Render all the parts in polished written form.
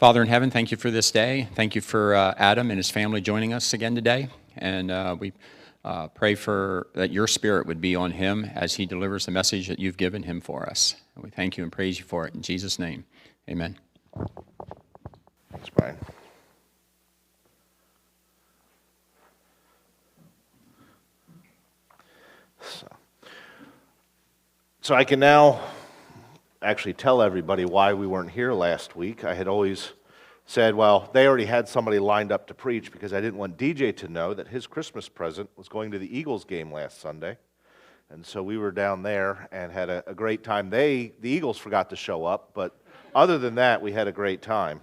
Father in heaven, thank you for this day. Thank you for Adam and his family joining us again today. And we pray for that your spirit would be on him as he delivers the message that you've given him for us. And we thank you and praise you for it. In Jesus' name, amen. Thanks, Brian. So I can now actually tell everybody why we weren't here last week. I had always said, well, they already had somebody lined up to preach because I didn't want DJ to know that his Christmas present was going to the Eagles game last Sunday. And so we were down there and had a great time. The Eagles forgot to show up, but other than that, we had a great time.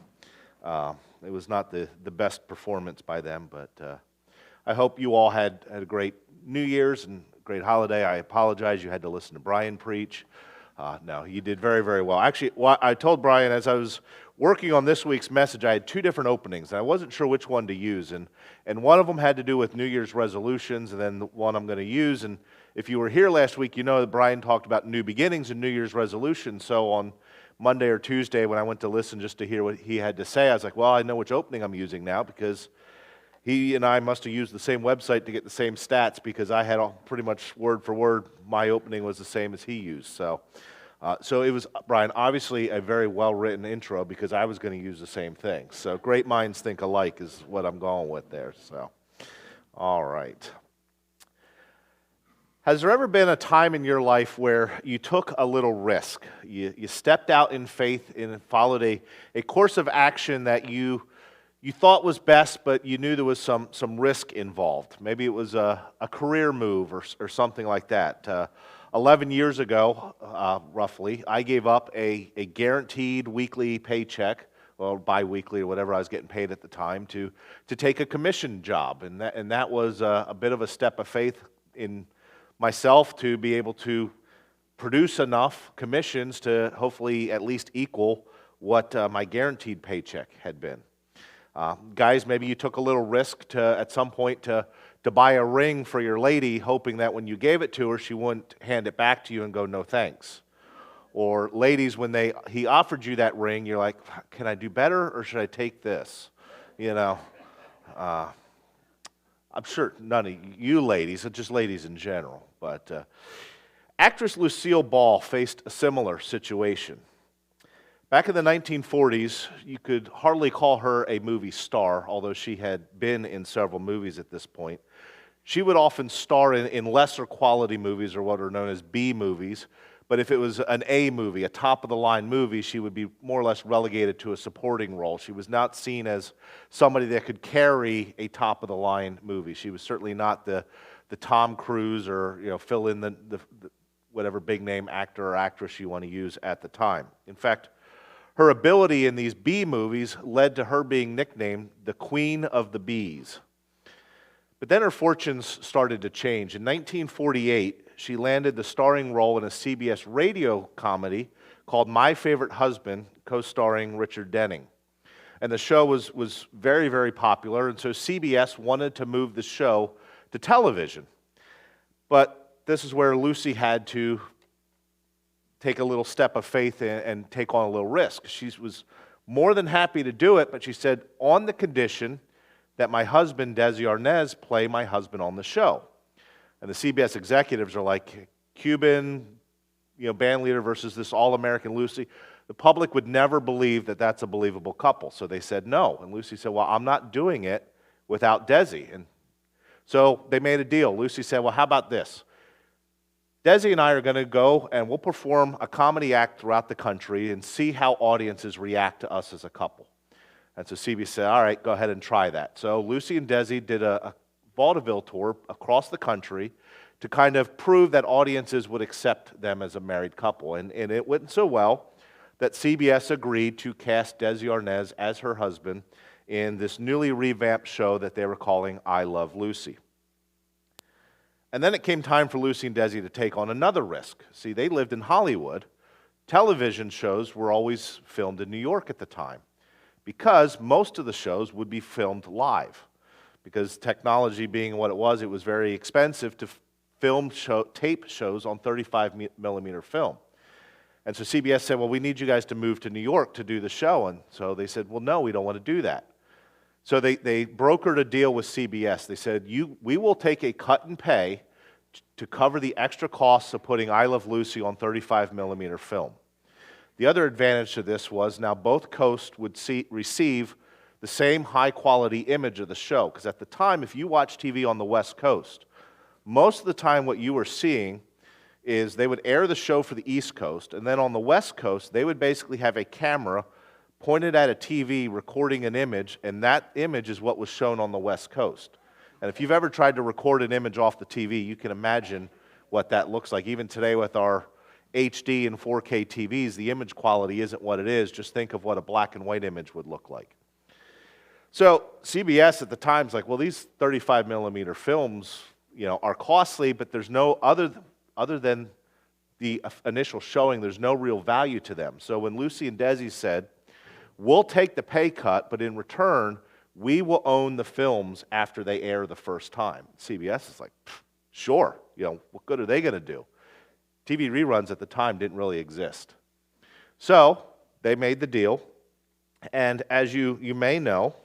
It was not the best performance by them, but I hope you all had a great New Year's and a great holiday. I apologize you had to listen to Brian preach. No, you did very, very well. Actually, I told Brian as I was working on this week's message, I had two different openings, and I wasn't sure which one to use. And one of them had to do with New Year's resolutions, and then the one I'm going to use. And if you were here last week, you know that Brian talked about new beginnings and New Year's resolutions. So on Monday or Tuesday, when I went to listen just to hear what he had to say, I was like, well, I know which opening I'm using now because he and I must have used the same website to get the same stats because I had pretty much word for word, my opening was the same as he used. So it was, Brian, obviously a very well-written intro because I was going to use the same thing. So great minds think alike is what I'm going with there. So, all right. Has there ever been a time in your life where you took a little risk? You stepped out in faith and followed a course of action that you thought was best, but you knew there was some risk involved. Maybe it was a career move or something like that. 11 years ago, roughly, I gave up a guaranteed weekly paycheck, or biweekly or whatever I was getting paid at the time, to take a commission job. And that was a bit of a step of faith in myself to be able to produce enough commissions to hopefully at least equal what my guaranteed paycheck had been. Guys, maybe you took a little risk at some point to buy a ring for your lady, hoping that when you gave it to her, she wouldn't hand it back to you and go, no thanks. Or ladies, when he offered you that ring, you're like, can I do better or should I take this? You know, I'm sure none of you ladies, just ladies in general, but actress Lucille Ball faced a similar situation. Back in the 1940s, you could hardly call her a movie star, although she had been in several movies at this point. She would often star in lesser quality movies, or what are known as B movies, but if it was an A movie, a top-of-the-line movie, she would be more or less relegated to a supporting role. She was not seen as somebody that could carry a top-of-the-line movie. She was certainly not the Tom Cruise or fill in the whatever big-name actor or actress you want to use at the time. In fact, her ability in these B movies led to her being nicknamed the Queen of the Bees. But then her fortunes started to change. In 1948, she landed the starring role in a CBS radio comedy called My Favorite Husband, co-starring Richard Denning. And the show was very, very popular, and so CBS wanted to move the show to television. But this is where Lucy had to take a little step of faith and take on a little risk. She was more than happy to do it, but she said, on the condition that my husband, Desi Arnaz, play my husband on the show. And the CBS executives are like, Cuban, band leader versus this all-American Lucy. The public would never believe that that's a believable couple. So they said no. And Lucy said, well, I'm not doing it without Desi. And so they made a deal. Lucy said, well, how about this? Desi and I are going to go and we'll perform a comedy act throughout the country and see how audiences react to us as a couple. And so CBS said, all right, go ahead and try that. So Lucy and Desi did a vaudeville tour across the country to kind of prove that audiences would accept them as a married couple. And it went so well that CBS agreed to cast Desi Arnaz as her husband in this newly revamped show that they were calling I Love Lucy. And then it came time for Lucy and Desi to take on another risk. See, they lived in Hollywood. Television shows were always filmed in New York at the time because most of the shows would be filmed live. Because technology being what it was very expensive to film tape shows on 35 millimeter film. And so CBS said, well, we need you guys to move to New York to do the show. And so they said, well, no, we don't want to do that. So they brokered a deal with CBS. They said, we will take a cut in pay to cover the extra costs of putting I Love Lucy on 35 millimeter film. The other advantage to this was now both coasts would receive the same high-quality image of the show. Because at the time, if you watch TV on the West Coast, most of the time what you were seeing is they would air the show for the East Coast, and then on the West Coast, they would basically have a camera pointed at a TV recording an image, and that image is what was shown on the West Coast. And if you've ever tried to record an image off the TV, you can imagine what that looks like. Even today with our HD and 4K TVs, the image quality isn't what it is. Just think of what a black and white image would look like. So CBS at the time is like, well, these 35 millimeter films, are costly, but there's no other than the initial showing, there's no real value to them. So when Lucy and Desi said, we'll take the pay cut, but in return, we will own the films after they air the first time. CBS is like, sure, what good are they going to do? TV reruns at the time didn't really exist. So they made the deal, and as you may know,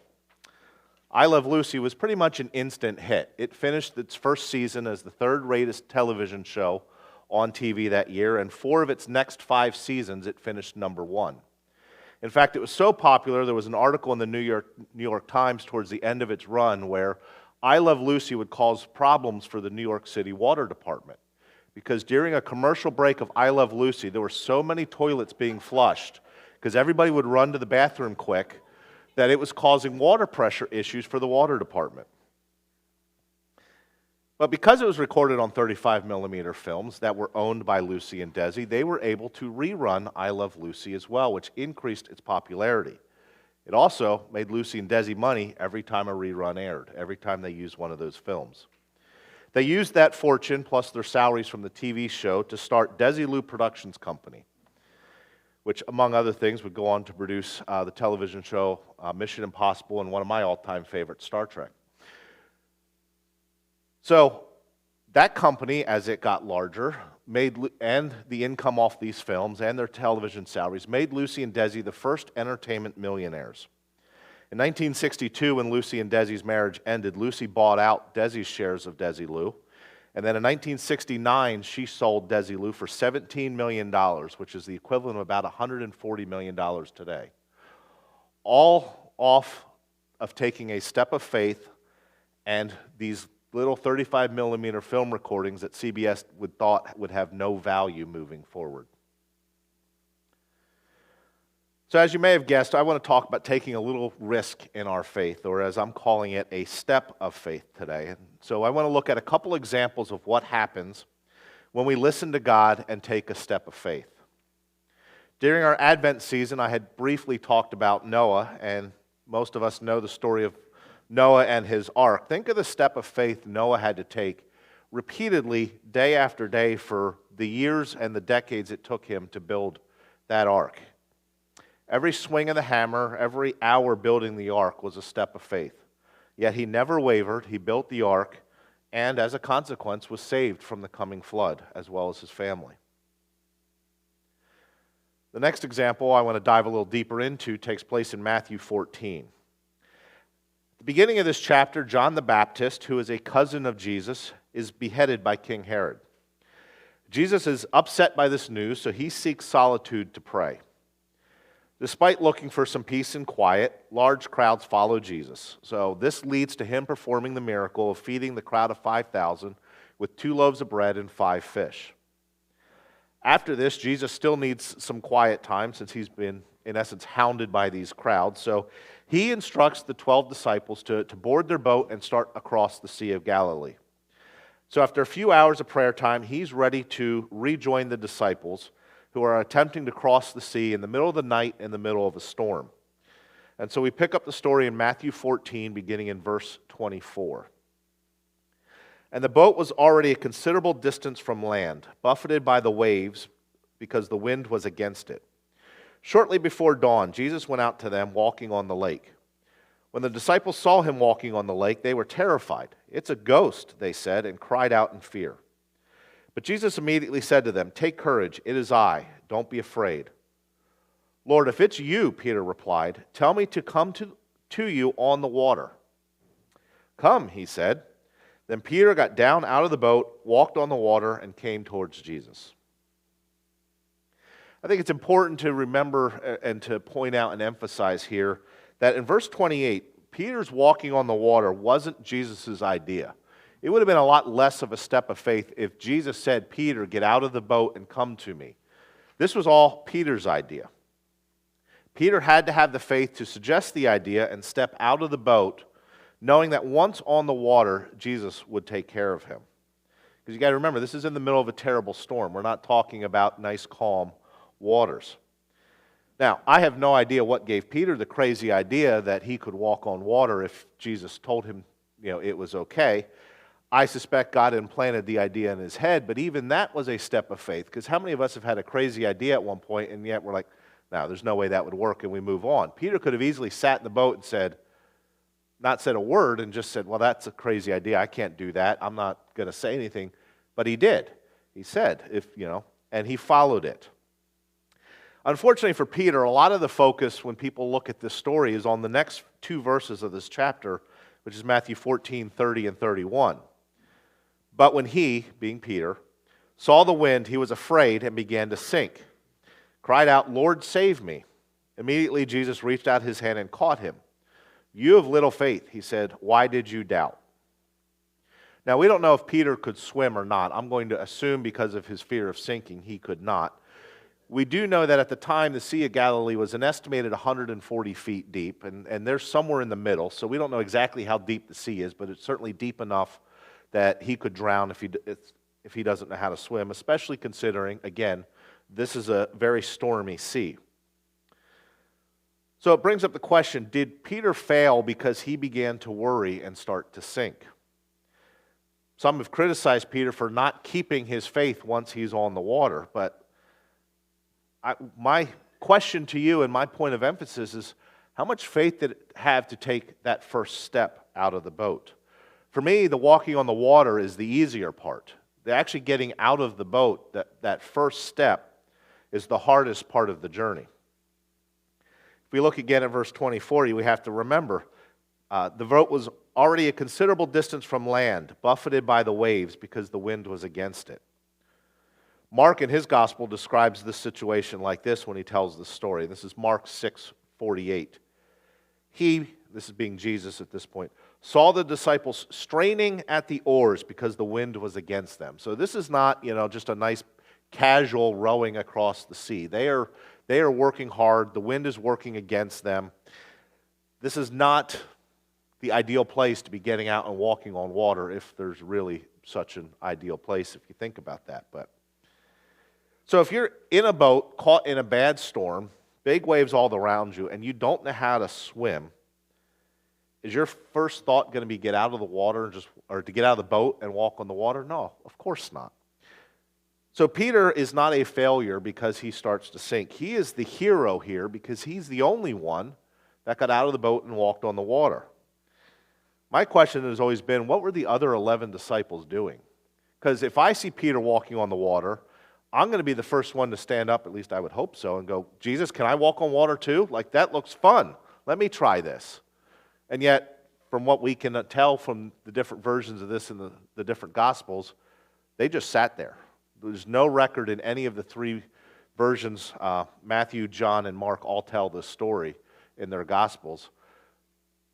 I Love Lucy was pretty much an instant hit. It finished its first season as the third-rated television show on TV that year, and 4 of its next 5 seasons it finished number 1. In fact, it was so popular, there was an article in the New York Times towards the end of its run where I Love Lucy would cause problems for the New York City Water Department. Because during a commercial break of I Love Lucy, there were so many toilets being flushed, because everybody would run to the bathroom quick, that it was causing water pressure issues for the water department. But because it was recorded on 35 millimeter films that were owned by Lucy and Desi, they were able to rerun I Love Lucy as well, which increased its popularity. It also made Lucy and Desi money every time a rerun aired, every time they used one of those films. They used that fortune, plus their salaries from the TV show, to start Desilu Productions Company, which, among other things, would go on to produce the television show Mission Impossible and one of my all-time favorites, Star Trek. So that company, as it got larger, and the income off these films and their television salaries, made Lucy and Desi the first entertainment millionaires. In 1962, when Lucy and Desi's marriage ended, Lucy bought out Desi's shares of Desilu. And then in 1969, she sold Desilu for $17 million, which is the equivalent of about $140 million today. All off of taking a step of faith and these little 35 millimeter film recordings that CBS thought would have no value moving forward. So as you may have guessed, I want to talk about taking a little risk in our faith, or as I'm calling it, a step of faith today. And so I want to look at a couple examples of what happens when we listen to God and take a step of faith. During our Advent season, I had briefly talked about Noah, and most of us know the story of Noah and his ark. Think of the step of faith Noah had to take repeatedly, day after day, for the years and the decades it took him to build that ark. Every swing of the hammer, every hour building the ark was a step of faith. Yet he never wavered. He built the ark, and as a consequence was saved from the coming flood, as well as his family. The next example I want to dive a little deeper into takes place in Matthew 14. At the beginning of this chapter, John the Baptist, who is a cousin of Jesus, is beheaded by King Herod. Jesus is upset by this news, so he seeks solitude to pray. Despite looking for some peace and quiet, large crowds follow Jesus. So this leads to him performing the miracle of feeding the crowd of 5,000 with 2 loaves of bread and 5 fish. After this, Jesus still needs some quiet time since he's been, in essence, hounded by these crowds. So he instructs the 12 disciples to board their boat and start across the Sea of Galilee. So after a few hours of prayer time, he's ready to rejoin the disciples who are attempting to cross the sea in the middle of the night in the middle of a storm. And so we pick up the story in Matthew 14, beginning in verse 24. And the boat was already a considerable distance from land, buffeted by the waves because the wind was against it. Shortly before dawn, Jesus went out to them walking on the lake. When the disciples saw him walking on the lake, they were terrified. "It's a ghost," they said, and cried out in fear. But Jesus immediately said to them, "Take courage, it is I. Don't be afraid." "Lord, if it's you," Peter replied, "tell me to come to you on the water." "Come," he said. Then Peter got down out of the boat, walked on the water, and came towards Jesus. I think it's important to remember and to point out and emphasize here that in verse 28, Peter's walking on the water wasn't Jesus' idea. It would have been a lot less of a step of faith if Jesus said, "Peter, get out of the boat and come to me." This was all Peter's idea. Peter had to have the faith to suggest the idea and step out of the boat, knowing that once on the water, Jesus would take care of him. Because you got to remember, this is in the middle of a terrible storm. We're not talking about nice, calm waters. Now, I have no idea what gave Peter the crazy idea that he could walk on water if Jesus told him, it was okay. I suspect God implanted the idea in his head, but even that was a step of faith, because how many of us have had a crazy idea at one point, and yet we're like, no, there's no way that would work, and we move on. Peter could have easily sat in the boat and not said a word, and just said, well, that's a crazy idea, I can't do that, I'm not going to say anything. But he did. He said, and he followed it. Unfortunately for Peter, a lot of the focus when people look at this story is on the next two verses of this chapter, which is Matthew 14, 30 and 31. But when he, being Peter, saw the wind, he was afraid and began to sink. Cried out, "Lord, save me." Immediately Jesus reached out his hand and caught him. "You have little faith," he said, "why did you doubt?" Now, we don't know if Peter could swim or not. I'm going to assume because of his fear of sinking, he could not. We do know that at the time, the Sea of Galilee was an estimated 140 feet deep, and they're somewhere in the middle, so we don't know exactly how deep the sea is, but it's certainly deep enough that he could drown if he doesn't know how to swim, especially considering, again, this is a very stormy sea. So it brings up the question, did Peter fail because he began to worry and start to sink? Some have criticized Peter for not keeping his faith once he's on the water, but my question to you and my point of emphasis is, how much faith did it have to take that first step out of the boat? For me, the walking on the water is the easier part. Actually getting out of the boat, that first step, is the hardest part of the journey. If we look again at verse 24, we have to remember, the boat was already a considerable distance from land, buffeted by the waves because the wind was against it. Mark in his gospel describes this situation like this when he tells the story. This is Mark 6:48. He, this is being Jesus at this point, saw the disciples straining at the oars because the wind was against them. So this is not, just a nice casual rowing across the sea. They are working hard. The wind is working against them. This is not the ideal place to be getting out and walking on water, if there's really such an ideal place, if you think about that. So if you're in a boat caught in a bad storm, big waves all around you, and you don't know how to swim, is your first thought going to be get out of the water or to get out of the boat and walk on the water? No, of course not. So Peter is not a failure because he starts to sink. He is the hero here because he's the only one that got out of the boat and walked on the water. My question has always been, what were the other 11 disciples doing? Because if I see Peter walking on the water, I'm going to be the first one to stand up, at least I would hope so, and go, "Jesus, can I walk on water too? That looks fun. Let me try this." And yet, from what we can tell from the different versions of this in the different Gospels, they just sat there. There's no record in any of the three versions. Matthew, John, and Mark all tell this story in their Gospels.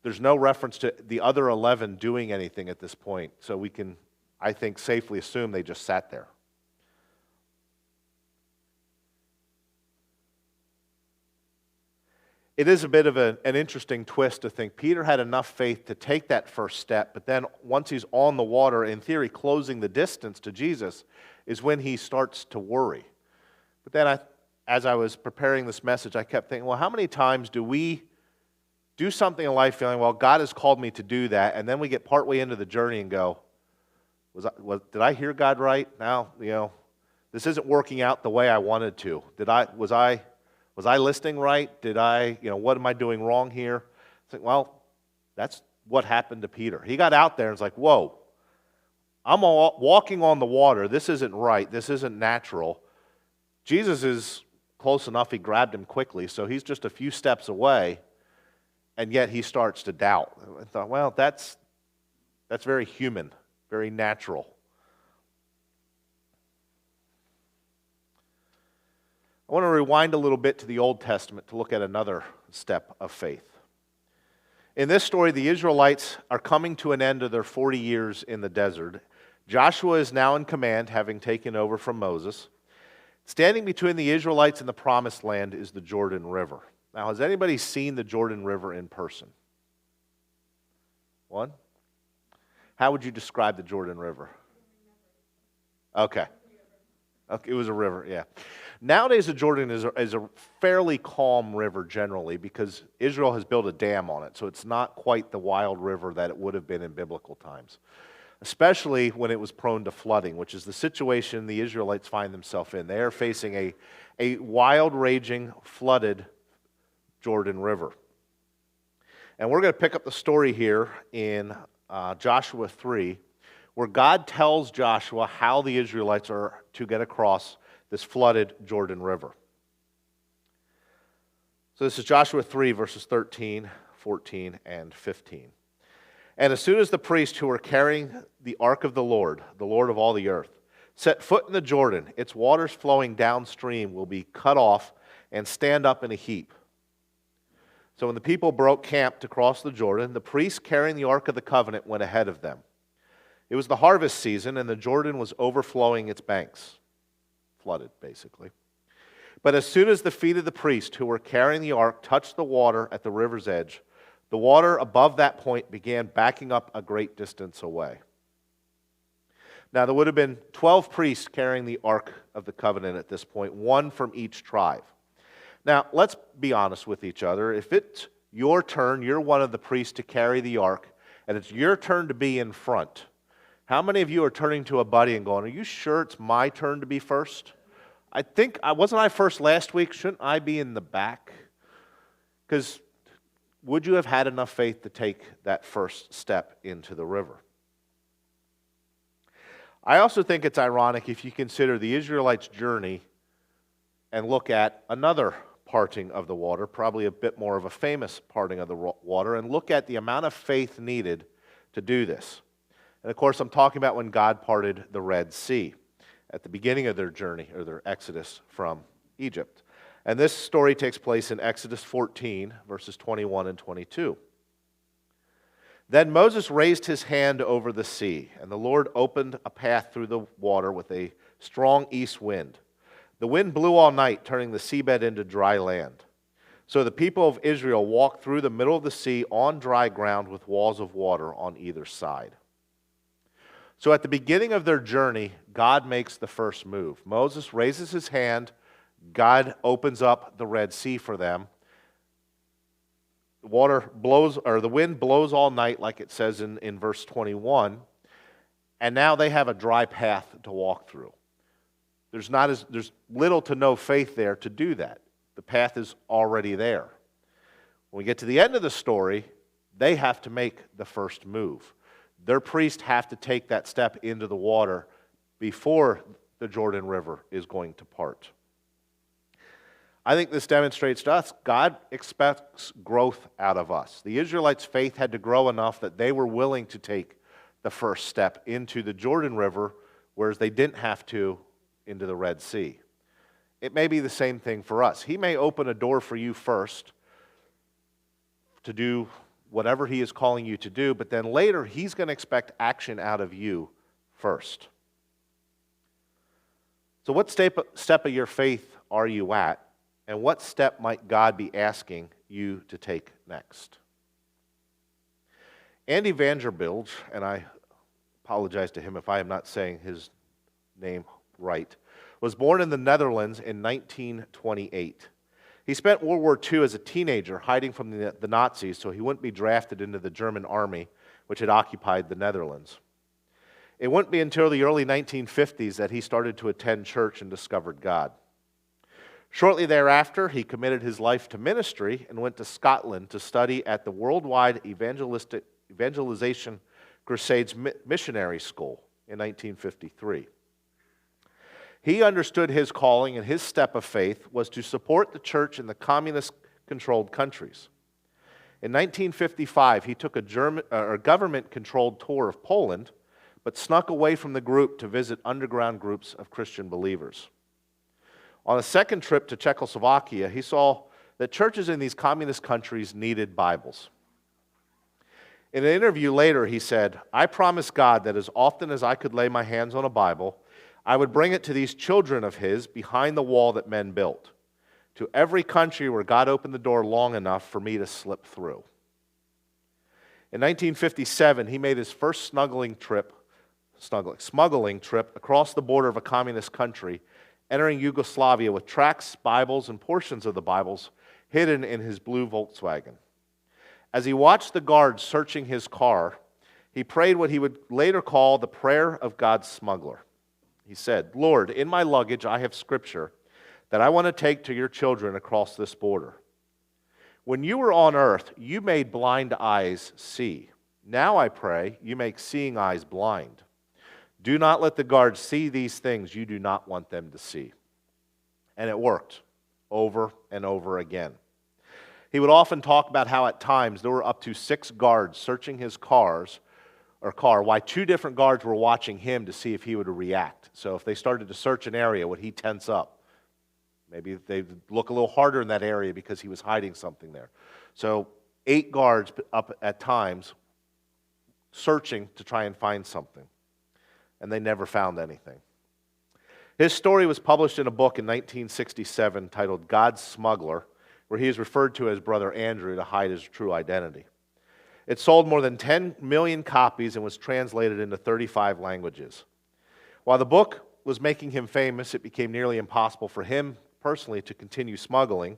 There's no reference to the other 11 doing anything at this point, so we can, I think, safely assume they just sat there. It is a bit of an interesting twist to think Peter had enough faith to take that first step, but then once he's on the water, in theory, closing the distance to Jesus, is when he starts to worry. But then as I was preparing this message, I kept thinking, well, how many times do we do something in life feeling, well, God has called me to do that, and then we get partway into the journey and go, did I hear God right? Now, this isn't working out the way I wanted to. Was I listening right? What am I doing wrong here? I think, well, that's what happened to Peter. He got out there and was like, whoa, I'm walking on the water. This isn't right. This isn't natural. Jesus is close enough, he grabbed him quickly, so he's just a few steps away, and yet he starts to doubt. I thought, well, that's very human, very natural. I want to rewind a little bit to the Old Testament to look at another step of faith. In this story, the Israelites are coming to an end of their 40 years in the desert. Joshua is now in command, having taken over from Moses. Standing between the Israelites and the Promised Land is the Jordan River. Now, has anybody seen the Jordan River in person? One? How would you describe the Jordan River? Okay. It was a river, yeah. Nowadays, the Jordan is a fairly calm river generally because Israel has built a dam on it, so it's not quite the wild river that it would have been in biblical times, especially when it was prone to flooding, which is the situation the Israelites find themselves in. They are facing a wild, raging, flooded Jordan River. And we're going to pick up the story here in Joshua 3, where God tells Joshua how the Israelites are to get across this flooded Jordan River. So this is Joshua 3, verses 13, 14, and 15. And as soon as the priests who were carrying the ark of the Lord of all the earth, set foot in the Jordan, its waters flowing downstream will be cut off and stand up in a heap. So when the people broke camp to cross the Jordan, the priests carrying the ark of the covenant went ahead of them. It was the harvest season, and the Jordan was overflowing its banks. Flooded, basically. But as soon as the feet of the priests who were carrying the ark touched the water at the river's edge, the water above that point began backing up a great distance away. Now, there would have been 12 priests carrying the ark of the covenant at this point, one from each tribe. Now, let's be honest with each other. If it's your turn, you're one of the priests to carry the ark, and it's your turn to be in front, how many of you are turning to a buddy and going, are you sure it's my turn to be first? Wasn't I first last week? Shouldn't I be in the back? Because would you have had enough faith to take that first step into the river? I also think it's ironic if you consider the Israelites' journey and look at another parting of the water, probably a bit more of a famous parting of the water, and look at the amount of faith needed to do this. And of course, I'm talking about when God parted the Red Sea at the beginning of their journey, or their exodus from Egypt. And this story takes place in Exodus 14, verses 21 and 22. Then Moses raised his hand over the sea, and the Lord opened a path through the water with a strong east wind. The wind blew all night, turning the seabed into dry land. So the people of Israel walked through the middle of the sea on dry ground with walls of water on either side. So at the beginning of their journey, God makes the first move. Moses raises his hand. God opens up the Red Sea for them. The wind blows all night, like it says in verse 21, and now they have a dry path to walk through. There's little to no faith there to do that. The path is already there. When we get to the end of the story, they have to make the first move. Their priests have to take that step into the water before the Jordan River is going to part. I think this demonstrates to us God expects growth out of us. The Israelites' faith had to grow enough that they were willing to take the first step into the Jordan River, whereas they didn't have to into the Red Sea. It may be the same thing for us. He may open a door for you first to do whatever he is calling you to do, but then later he's going to expect action out of you first. So what step of your faith are you at, and what step might God be asking you to take next? Andy Vanderbilt, and I apologize to him if I am not saying his name right, was born in the Netherlands in 1928. He spent World War II as a teenager hiding from the Nazis so he wouldn't be drafted into the German army, which had occupied the Netherlands. It wouldn't be until the early 1950s that he started to attend church and discovered God. Shortly thereafter, he committed his life to ministry and went to Scotland to study at the Worldwide Evangelization Crusades Missionary School in 1953. He understood his calling, and his step of faith was to support the church in the communist-controlled countries. In 1955, he took a government-controlled tour of Poland, but snuck away from the group to visit underground groups of Christian believers. On a second trip to Czechoslovakia, he saw that churches in these communist countries needed Bibles. In an interview later, he said, "I promised God that as often as I could lay my hands on a Bible, I would bring it to these children of his behind the wall that men built, to every country where God opened the door long enough for me to slip through." In 1957, he made his first smuggling trip across the border of a communist country, entering Yugoslavia with tracts, Bibles, and portions of the Bibles hidden in his blue Volkswagen. As he watched the guards searching his car, he prayed what he would later call the prayer of God's smuggler. He said, "Lord, in my luggage I have scripture that I want to take to your children across this border. When you were on earth, you made blind eyes see. Now I pray you make seeing eyes blind. Do not let the guards see these things you do not want them to see." And it worked over and over again. He would often talk about how at times there were up to 6 guards searching his car, while 2 different guards were watching him to see if he would react. So if they started to search an area, would he tense up? Maybe they'd look a little harder in that area because he was hiding something there. So 8 guards up at times searching to try and find something. And they never found anything. His story was published in a book in 1967 titled God's Smuggler, where he is referred to as Brother Andrew to hide his true identity. It sold more than 10 million copies and was translated into 35 languages. While the book was making him famous, it became nearly impossible for him personally to continue smuggling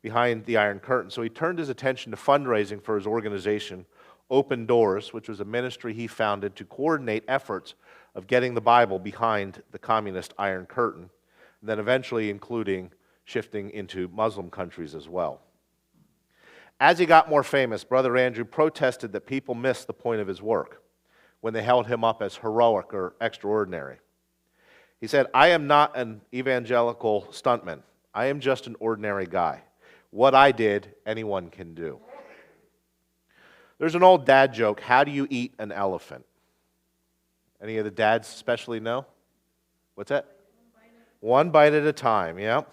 behind the Iron Curtain. So he turned his attention to fundraising for his organization, Open Doors, which was a ministry he founded to coordinate efforts of getting the Bible behind the communist Iron Curtain, and then eventually including shifting into Muslim countries as well. As he got more famous, Brother Andrew protested that people missed the point of his work when they held him up as heroic or extraordinary. He said, "I am not an evangelical stuntman. I am just an ordinary guy. What I did, anyone can do." There's an old dad joke, how do you eat an elephant? Any of the dads especially know? What's that? One bite at a time, yeah.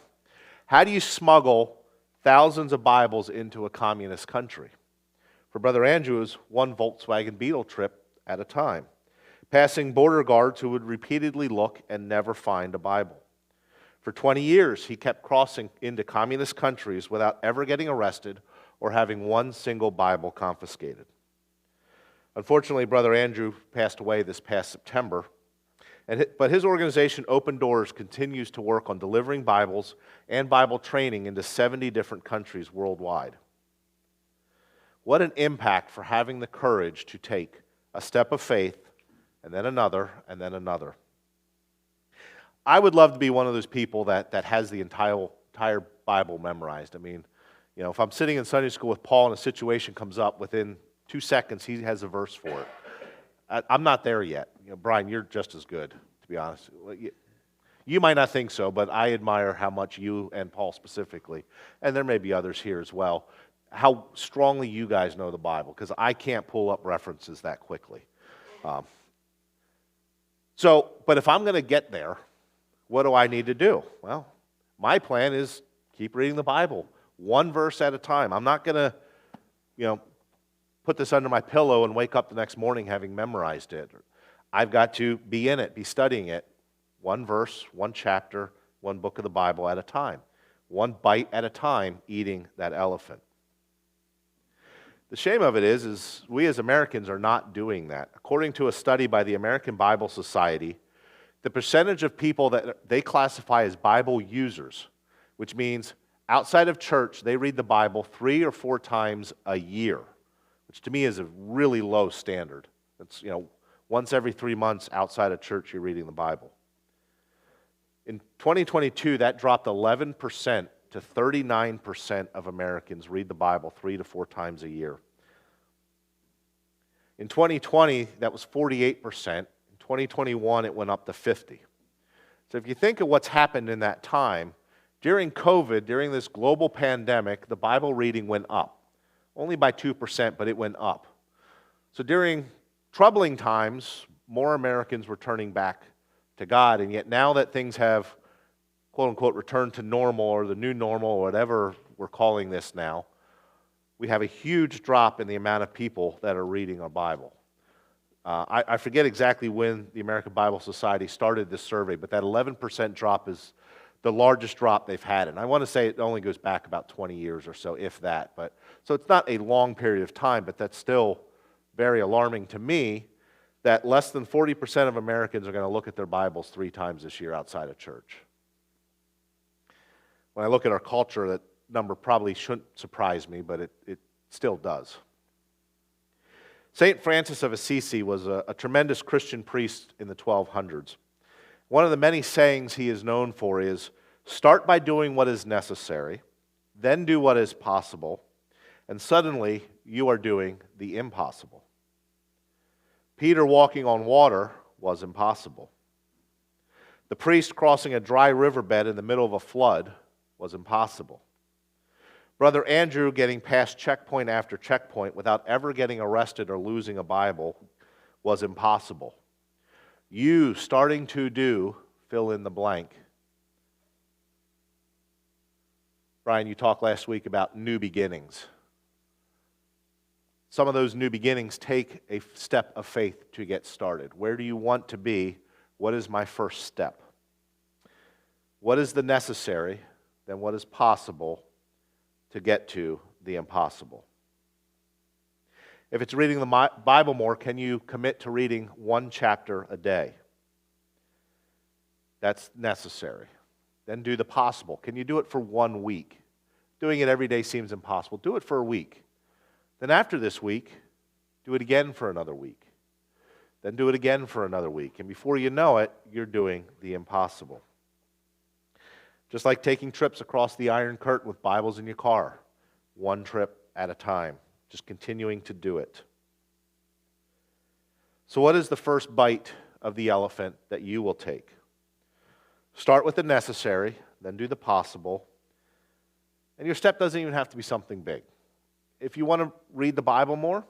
How do you smuggle thousands of Bibles into a communist country? For Brother Andrew, it was one Volkswagen Beetle trip at a time, passing border guards who would repeatedly look and never find a Bible. For 20 years, he kept crossing into communist countries without ever getting arrested or having one single Bible confiscated. Unfortunately, Brother Andrew passed away this past September, but his organization, Open Doors, continues to work on delivering Bibles and Bible training into 70 different countries worldwide. What an impact for having the courage to take a step of faith, and then another, and then another. I would love to be one of those people that has the entire Bible memorized. I mean, you know, if I'm sitting in Sunday school with Paul and a situation comes up, within 2 seconds he has a verse for it. I'm not there yet. You know, Brian, you're just as good, to be honest. You might not think so, but I admire how much you and Paul specifically, and there may be others here as well, how strongly you guys know the Bible, because I can't pull up references that quickly. But if I'm going to get there, what do I need to do? Well, my plan is keep reading the Bible, one verse at a time. I'm not going to, put this under my pillow and wake up the next morning having memorized it. I've got to be in it, be studying it, one verse, one chapter, one book of the Bible at a time, one bite at a time, eating that elephant. The shame of it is we as Americans are not doing that. According to a study by the American Bible Society, the percentage of people that they classify as Bible users, which means outside of church, they read the Bible 3 or 4 times a year, which to me is a really low standard. It's, once every 3 months outside of church, you're reading the Bible. In 2022, that dropped 11% to 39% of Americans read the Bible 3 to 4 times a year. In 2020, that was 48%. In 2021, it went up to 50%. So if you think of what's happened in that time, during COVID, during this global pandemic, the Bible reading went up. Only by 2%, but it went up. So during troubling times, more Americans were turning back to God, and yet now that things have, quote unquote, returned to normal, or the new normal, or whatever we're calling this now, we have a huge drop in the amount of people that are reading our Bible. I forget exactly when the American Bible Society started this survey, but that 11% drop is the largest drop they've had. And I want to say it only goes back about 20 years or so, if that. So it's not a long period of time, but that's still very alarming to me that less than 40% of Americans are going to look at their Bibles 3 times this year outside of church. When I look at our culture, that number probably shouldn't surprise me, but it still does. St. Francis of Assisi was a tremendous Christian priest in the 1200s. One of the many sayings he is known for is, start by doing what is necessary, then do what is possible, and suddenly you are doing the impossible. Peter walking on water was impossible. The priest crossing a dry riverbed in the middle of a flood was impossible. Brother Andrew getting past checkpoint after checkpoint without ever getting arrested or losing a Bible was impossible. You starting to do, fill in the blank. Brian, you talked last week about new beginnings. Some of those new beginnings take a step of faith to get started. Where do you want to be? What is my first step? What is the necessary? Then what is possible to get to the impossible? If it's reading the Bible more, can you commit to reading 1 chapter a day? That's necessary. Then do the possible. Can you do it for 1 week? Doing it every day seems impossible. Do it for a week. Then after this week, do it again for another week. Then do it again for another week. And before you know it, you're doing the impossible. Just like taking trips across the Iron Curtain with Bibles in your car, 1 trip at a time, just continuing to do it. So what is the first bite of the elephant that you will take? Start with the necessary, then do the possible, and your step doesn't even have to be something big. If you want to read the Bible more, do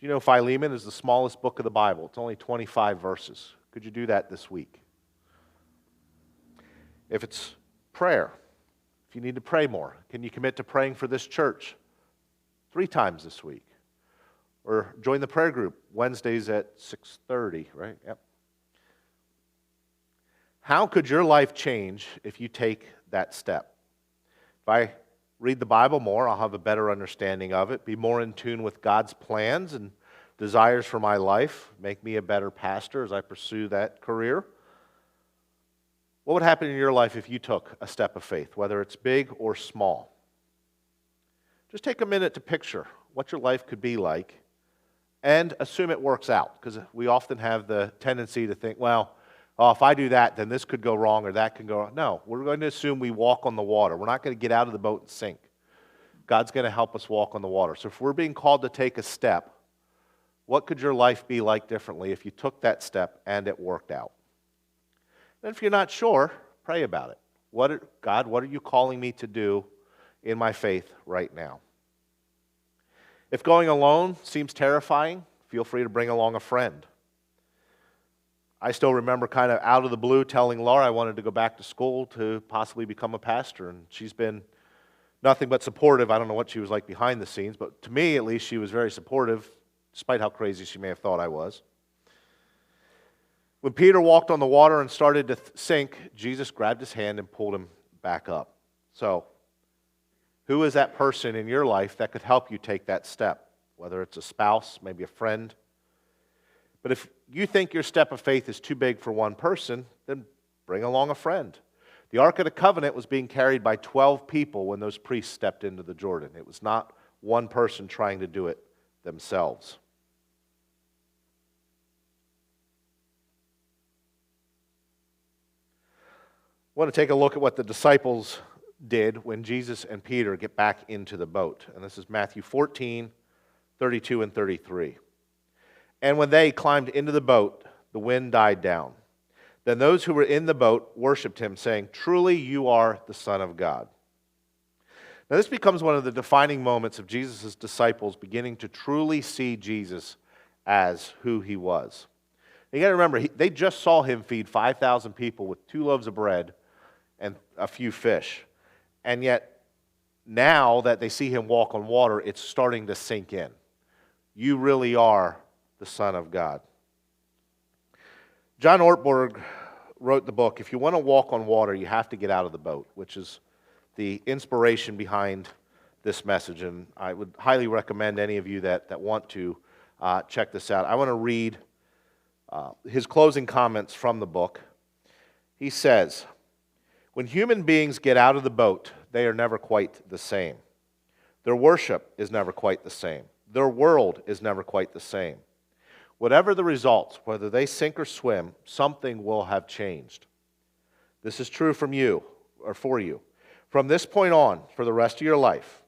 you know Philemon is the smallest book of the Bible? It's only 25 verses. Could you do that this week? If it's prayer, if you need to pray more, can you commit to praying for this church 3 times this week? Or join the prayer group Wednesdays at 6:30, right? Yep. How could your life change if you take that step? If I read the Bible more, I'll have a better understanding of it, be more in tune with God's plans and desires for my life, make me a better pastor as I pursue that career. What would happen in your life if you took a step of faith, whether it's big or small? Just take a minute to picture what your life could be like and assume it works out, because we often have the tendency to think, well, if I do that, then this could go wrong or that can go wrong. No, we're going to assume we walk on the water. We're not going to get out of the boat and sink. God's going to help us walk on the water. So if we're being called to take a step, what could your life be like differently if you took that step and it worked out? And if you're not sure, pray about it. God, what are you calling me to do in my faith right now? If going alone seems terrifying, feel free to bring along a friend. I still remember kind of out of the blue telling Laura I wanted to go back to school to possibly become a pastor, and she's been nothing but supportive. I don't know what she was like behind the scenes, but to me at least she was very supportive, despite how crazy she may have thought I was. When Peter walked on the water and started to sink, Jesus grabbed his hand and pulled him back up. So, who is that person in your life that could help you take that step? Whether it's a spouse, maybe a friend. But if you think your step of faith is too big for one person, then bring along a friend. The Ark of the Covenant was being carried by 12 people when those priests stepped into the Jordan. It was not one person trying to do it themselves. I want to take a look at what the disciples did when Jesus and Peter get back into the boat. And this is Matthew 14, 32 and 33. And when they climbed into the boat, the wind died down. Then those who were in the boat worshipped him, saying, "Truly you are the Son of God." Now this becomes one of the defining moments of Jesus' disciples beginning to truly see Jesus as who he was. You got to remember, they just saw him feed 5,000 people with 2 loaves of bread and a few fish. And yet, now that they see him walk on water, it's starting to sink in. You really are the Son of God. John Ortberg wrote the book, If You Want to Walk on Water, You Have to Get Out of the Boat, which is the inspiration behind this message. And I would highly recommend any of you that want to check this out. I want to read his closing comments from the book. He says, "When human beings get out of the boat, they are never quite the same. Their worship is never quite the same. Their world is never quite the same. Whatever the results, whether they sink or swim, something will have changed. This is true from you, or for you. From this point on, for the rest of your life,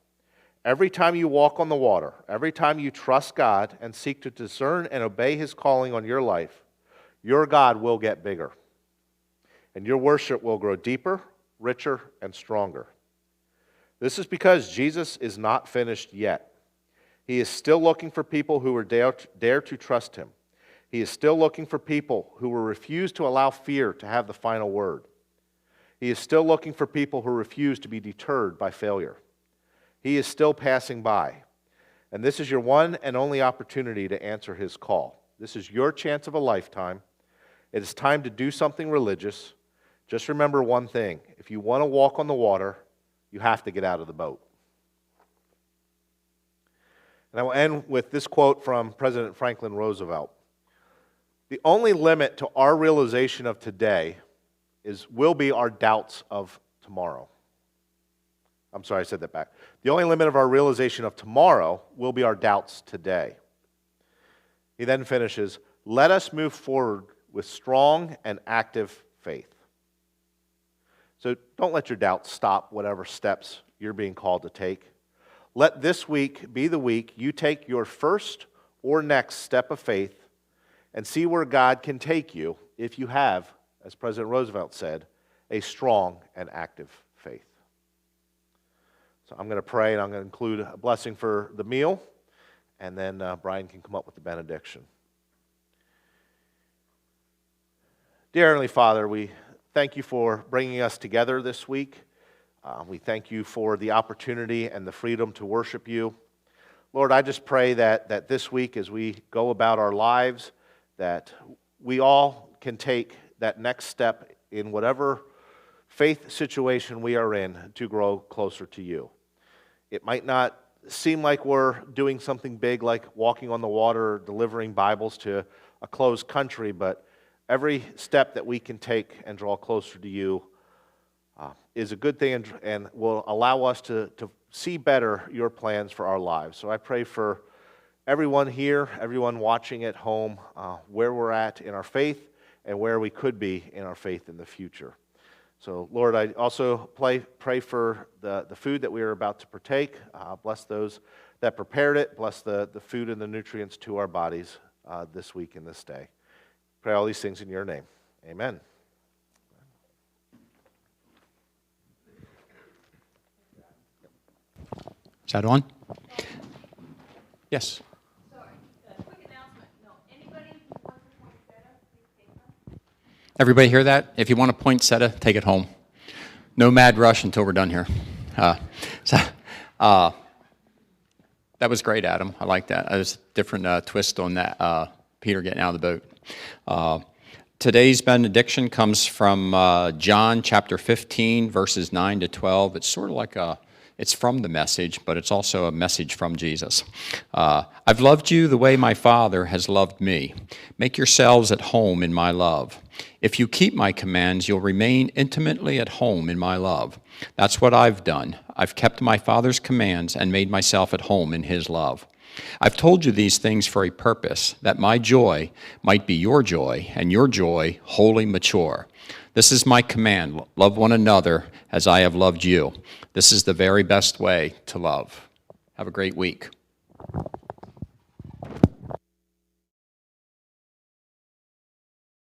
every time you walk on the water, every time you trust God and seek to discern and obey his calling on your life, your God will get bigger. And your worship will grow deeper, richer, and stronger. This is because Jesus is not finished yet. He is still looking for people who will dare to trust him. He is still looking for people who will refuse to allow fear to have the final word. He is still looking for people who refuse to be deterred by failure. He is still passing by. And this is your one and only opportunity to answer his call. This is your chance of a lifetime. It is time to do something religious. Just remember one thing. If you want to walk on the water, you have to get out of the boat. And I will end with this quote from President Franklin Roosevelt. The only limit to our realization of today will be our doubts of tomorrow. I'm sorry, I said that back. The only limit of our realization of tomorrow will be our doubts today. He then finishes, let us move forward with strong and active faith. So don't let your doubts stop whatever steps you're being called to take. Let this week be the week you take your first or next step of faith and see where God can take you if you have, as President Roosevelt said, a strong and active faith. So I'm going to pray, and I'm going to include a blessing for the meal, and then Brian can come up with the benediction. Dear Heavenly Father, we thank you for bringing us together this week. We thank you for the opportunity and the freedom to worship you. Lord, I just pray that this week as we go about our lives, that we all can take that next step in whatever faith situation we are in to grow closer to you. It might not seem like we're doing something big like walking on the water or delivering Bibles to a closed country, but every step that we can take and draw closer to you is a good thing and will allow us to see better your plans for our lives. So I pray for everyone here, everyone watching at home, where we're at in our faith and where we could be in our faith in the future. So Lord, I also pray for the food that we are about to partake. Bless those that prepared it. Bless the food and the nutrients to our bodies this week and this day. Pray all these things in your name. Amen. Is that on? Yes. Sorry, quick announcement. No, anybody who wants a poinsettia, please take them. Everybody hear that? If you want a poinsettia, take it home. No mad rush until we're done here. That was great, Adam. I like that. It was a different twist on that, Peter getting out of the boat. Today's benediction comes from John chapter 15, verses 9 to 12. It's sort of like it's from the Message, but it's also a message from Jesus. I've loved you the way my Father has loved me. Make yourselves at home in my love. If you keep my commands, you'll remain intimately at home in my love. That's what I've done. I've kept my Father's commands and made myself at home in his love. I've told you these things for a purpose, that my joy might be your joy, and your joy wholly mature. This is my command, love one another as I have loved you. This is the very best way to love. Have a great week.